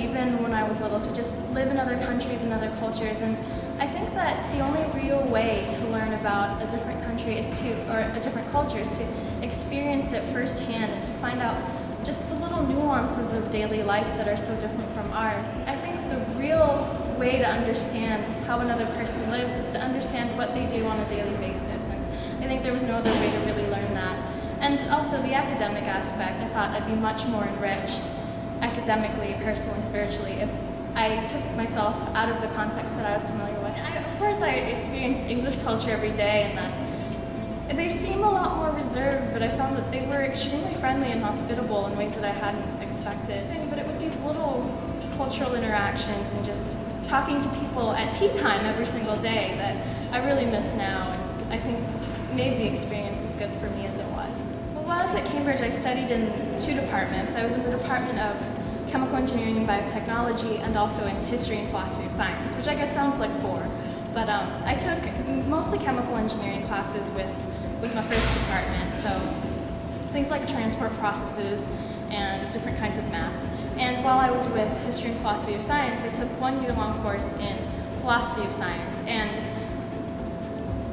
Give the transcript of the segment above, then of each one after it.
even when I was little, to just live in other countries and other cultures. And I think that the only real way to learn about a different country or a different culture is to experience it firsthand and to find out just the little nuances of daily life that are so different from ours. I think the real way to understand how another person lives is to understand what they do on a daily basis. And I think there was no other way to really learn that. And also the academic aspect, I thought I'd be much more enriched academically, personally, spiritually, if I took myself out of the context that I was familiar with. Of course, I experienced English culture every day, and that they seem a lot more reserved, but I found that they were extremely friendly and hospitable in ways that I hadn't expected. But it was these little cultural interactions and just talking to people at tea time every single day that I really miss now, and I think made the experience as good for me as it was. Well, while I was at Cambridge, I studied in 2 departments. I was in the Department of Chemical Engineering and Biotechnology, and also in History and Philosophy of Science, which I guess sounds like 4. But I took mostly chemical engineering classes with my first department, so things like transport processes and different kinds of math. And while I was with History and Philosophy of Science, I took 1-year-long course in Philosophy of Science. And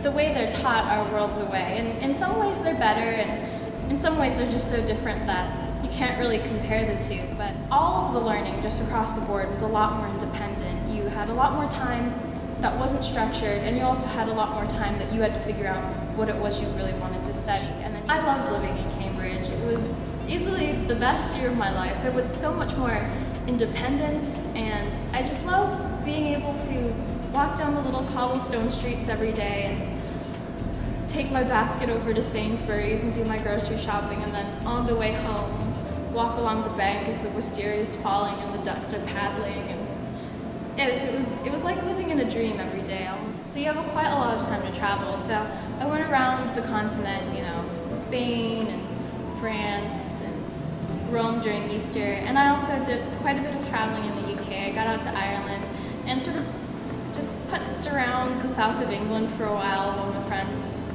the way they're taught are worlds away. And in some ways they're better, and in some ways they're just so different that you can't really compare the two. But all of the learning just across the board was a lot more independent. You had a lot more time that wasn't structured, and you also had a lot more time that you had to figure out what it was you really wanted to study. And then I loved living in Cambridge. It was easily the best year of my life. There was so much more independence, and I just loved being able to walk down the little cobblestone streets every day and take my basket over to Sainsbury's and do my grocery shopping, and then on the way home, walk along the bank as the wisteria is falling and the ducks are paddling. And it was like living in a dream every day. So you have quite a lot of time to travel. So I went around the continent, Spain and France and Rome during Easter. And I also did quite a bit of traveling in the UK. I got out to Ireland and sort of just putzed around the south of England for a while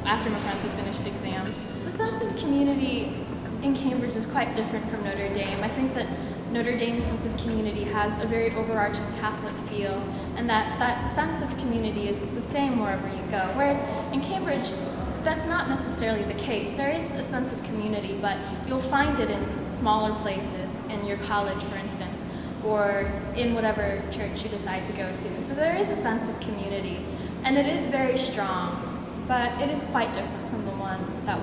after my friends had finished exams. The sense of community in Cambridge is quite different from Notre Dame. I think that Notre Dame's sense of community has a very overarching Catholic feel, and that sense of community is the same wherever you go. Whereas in Cambridge, that's not necessarily the case. There is a sense of community, but you'll find it in smaller places, in your college, for instance, or in whatever church you decide to go to. So there is a sense of community, and it is very strong, but it is quite different from the one that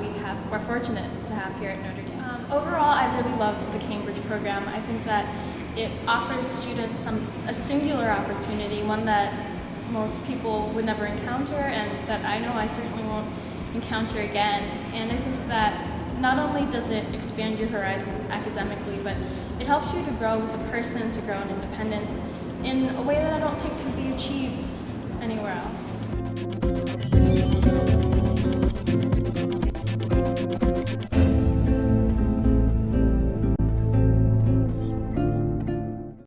we're fortunate to have here at Notre Dame. Overall, I really loved the Cambridge program. I think that it offers students a singular opportunity, one that most people would never encounter, and that I know I certainly won't encounter again. And I think that not only does it expand your horizons academically, but it helps you to grow as a person, to grow in independence in a way that I don't think could be achieved anywhere else.